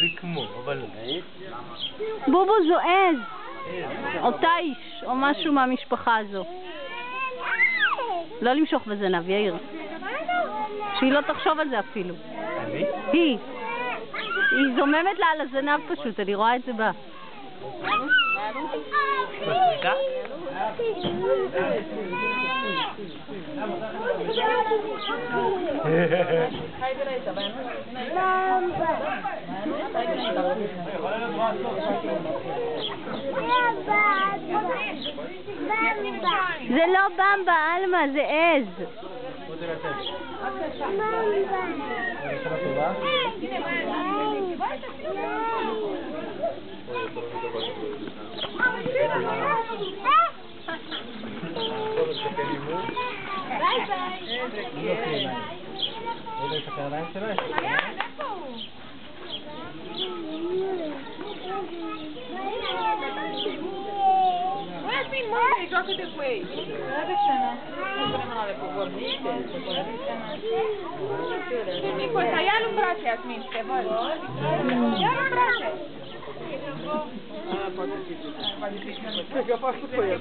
זה כמו, אבל... בובו זו עז. או תיש, או משהו מהמשפחה הזו. לא למשוך בזנב, יאיר. שהיא לא תחשוב על זה אפילו. אני? היא זוממת לה על הזנב פשוט, אני רואה את זה בה. מסריקה? זה לא במבה, אלמה, זה עז. Joga depois. Leva cena. Ia nu brațe, Asmin, te văd. Ia nu brațe. Poate fi. Eu fac cu el.